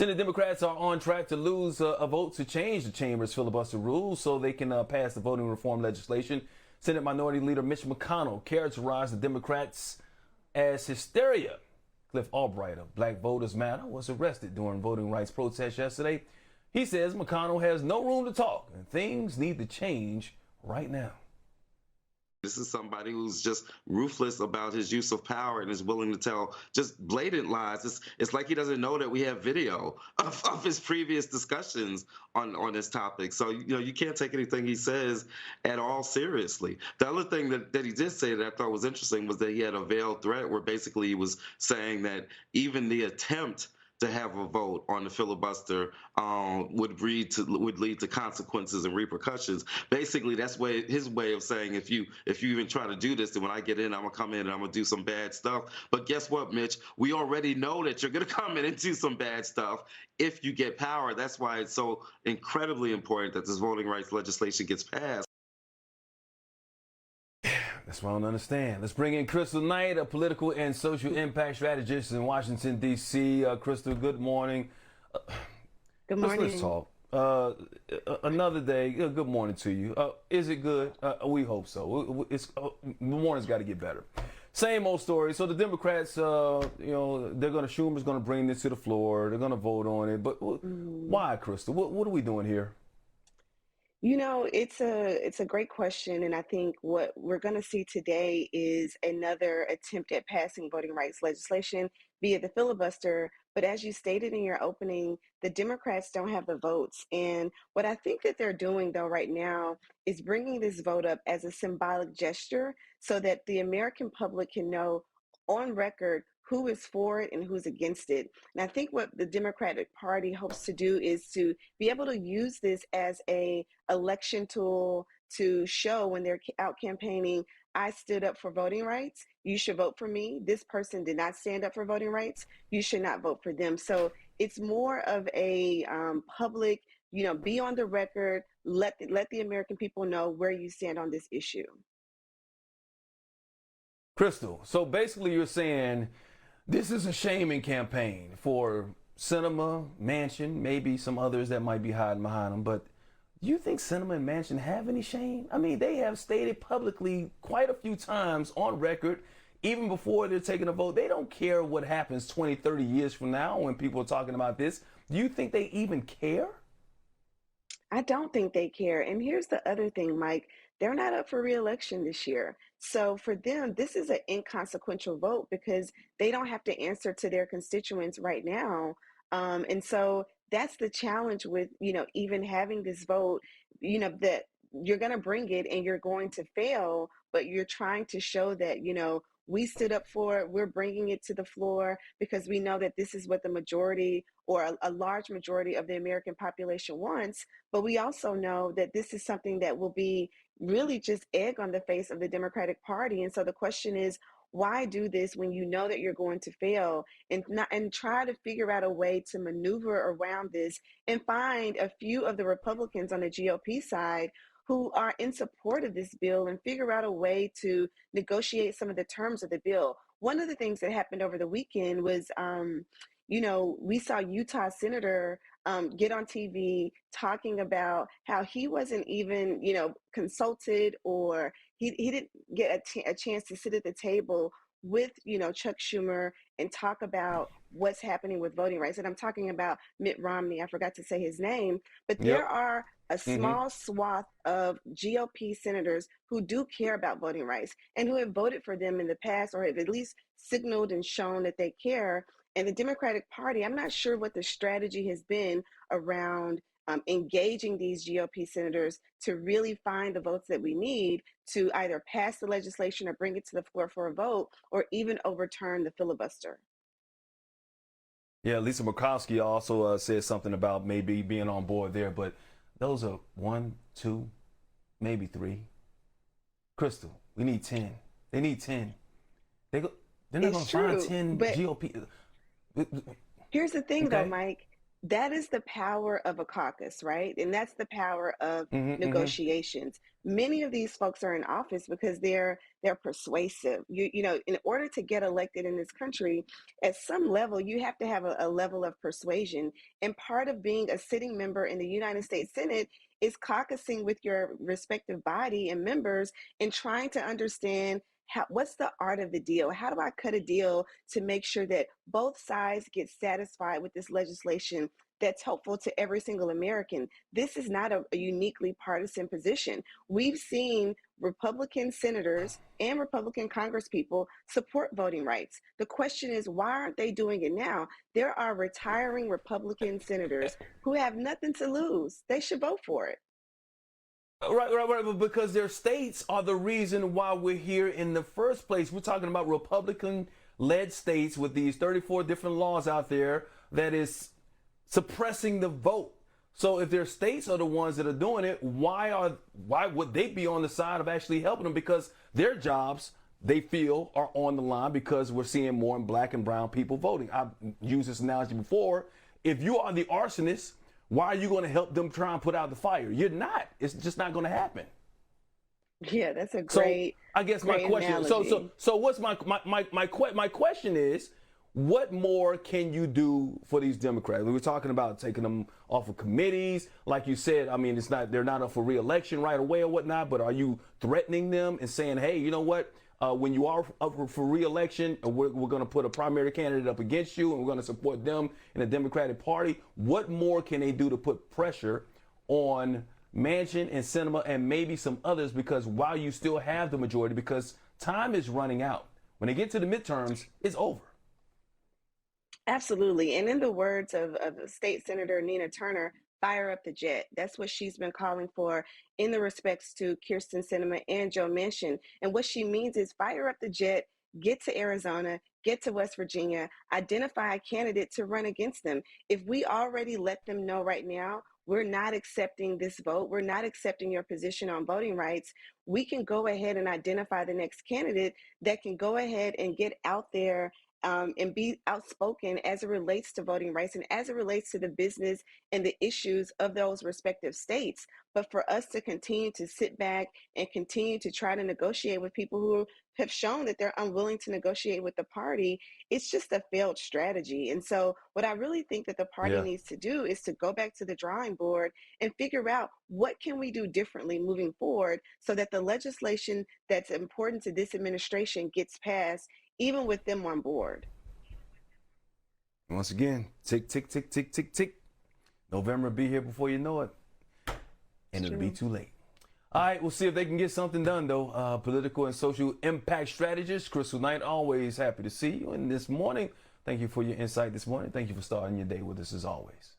Senate Democrats are on track to lose a vote to change the chamber's filibuster rules so they can pass the voting reform legislation. Senate Minority Leader Mitch McConnell characterized the Democrats as hysteria. Cliff Albright of Black Voters Matter was arrested during voting rights protests yesterday. He says McConnell has no room to talk and things need to change right now. This is somebody who's just ruthless about his use of power and is willing to tell just blatant lies. It's like he doesn't know that we have video of his previous discussions on this topic. So, you can't take anything he says at all seriously. The other thing that he did say that I thought was interesting was that he had a veiled threat where basically he was saying that even the attempt to have a vote on the filibuster would lead to consequences and repercussions. Basically, that's his way of saying if you even try to do this, then when I get in, I'm gonna come in and I'm gonna do some bad stuff. But guess what, Mitch? We already know that you're gonna come in and do some bad stuff if you get power. That's why it's so incredibly important that this voting rights legislation gets passed. That's what I don't understand. Let's bring in Kristal Knight, a political and social impact strategist in Washington, D.C. Kristal, good morning. Good morning. Let's talk. Another day. Good morning to you. Is it good? We hope so. The morning's got to get better. Same old story. So the Democrats, Schumer's going to bring this to the floor. They're going to vote on it. But why, Kristal? What are we doing here? It's a great question, and I think what we're going to see today is another attempt at passing voting rights legislation via the filibuster. But as you stated in your opening, the Democrats don't have the votes. And what I think that they're doing, though, right now is bringing this vote up as a symbolic gesture so that the American public can know on record who is for it and who's against it. And I think what the Democratic Party hopes to do is to be able to use this as a election tool to show when they're out campaigning, I stood up for voting rights. You should vote for me. This person did not stand up for voting rights. You should not vote for them. So it's more of a public, be on the record, let the American people know where you stand on this issue. Kristal, so basically you're saying this is a shaming campaign for Sinema, Manchin, maybe some others that might be hiding behind them. But do you think Sinema and Manchin have any shame? I mean, they have stated publicly quite a few times on record, even before they're taking a vote, they don't care what happens 20, 30 years from now when people are talking about this. Do you think they even care? I don't think they care. And here's the other thing, Mike. They're not up for re-election this year. So for them, this is an inconsequential vote because they don't have to answer to their constituents right now. And so that's the challenge with, even having this vote, that you're going to bring it and you're going to fail, but you're trying to show that, we stood up for it. We're bringing it to the floor because we know that this is what the majority or a large majority of the American population wants. But we also know that this is something that will be really just egg on the face of the Democratic Party. And so the question is, why do this when you know that you're going to fail and try to figure out a way to maneuver around this and find a few of the Republicans on the GOP side who are in support of this bill and figure out a way to negotiate some of the terms of the bill. One of the things that happened over the weekend was, we saw Utah Senator get on TV talking about how he wasn't even, consulted or he didn't get a chance to sit at the table with, Chuck Schumer and talk about what's happening with voting rights. And I'm talking about Mitt Romney. I forgot to say his name, but there are a small swath of GOP senators who do care about voting rights and who have voted for them in the past or have at least signaled and shown that they care. And the Democratic Party, I'm not sure what the strategy has been around engaging these GOP senators to really find the votes that we need to either pass the legislation or bring it to the floor for a vote or even overturn the filibuster. Yeah, Lisa Murkowski also said something about maybe being on board there, but those are 1, 2, maybe 3. Kristal, we need 10. They need 10. They're not going to find 10 GOP. Here's the thing, though, Mike. That is the power of a caucus, right? And that's the power of Mm-hmm. negotiations. Many of these folks are in office because they're persuasive. In order to get elected in this country, at some level, you have to have a level of persuasion. And part of being a sitting member in the United States Senate is caucusing with your respective body and members and trying to understand what's the art of the deal? How do I cut a deal to make sure that both sides get satisfied with this legislation that's helpful to every single American? This is not a uniquely partisan position. We've seen Republican senators and Republican congresspeople support voting rights. The question is, why aren't they doing it now? There are retiring Republican senators who have nothing to lose. They should vote for it. Right. But because their states are the reason why we're here in the first place. We're talking about Republican-led states with these 34 different laws out there that is suppressing the vote. So if their states are the ones that are doing it, why would they be on the side of actually helping them? Because their jobs, they feel, are on the line because we're seeing more black and brown people voting. I've used this analogy before. If you are the arsonist, why are you going to help them try and put out the fire? You're not. It's just not going to happen. Yeah, that's a So great, I guess my great question. analogy. So what's my question is, what more can you do for these Democrats? We were talking about taking them off of committees, like you said. I mean, they're not up for re-election right away or whatnot. But are you threatening them and saying, hey, you know what? When you are up for re-election, we're going to put a primary candidate up against you, and we're going to support them in the Democratic Party. What more can they do to put pressure on Manchin and Sinema and maybe some others? Because while you still have the majority, because time is running out. When they get to the midterms, it's over. Absolutely. And in the words of State Senator Nina Turner, fire up the jet. That's what she's been calling for in the respects to Kirsten Sinema and Joe Manchin. And what she means is fire up the jet, get to Arizona, get to West Virginia, identify a candidate to run against them. If we already let them know right now, we're not accepting this vote, we're not accepting your position on voting rights, we can go ahead and identify the next candidate that can go ahead and get out there and be outspoken as it relates to voting rights and as it relates to the business and the issues of those respective states. But for us to continue to sit back and continue to try to negotiate with people who have shown that they're unwilling to negotiate with the party, it's just a failed strategy. And so, what I really think that the party Yeah. needs to do is to go back to the drawing board and figure out what can we do differently moving forward so that the legislation that's important to this administration gets passed even with them on board. Once again, tick, tick, tick, tick, tick, tick. November will be here before you know it, and it'll be too late. All right, we'll see if they can get something done, though. Political and social impact strategist, Kristal Knight, always happy to see you. And this morning, thank you for your insight this morning. Thank you for starting your day with us as always.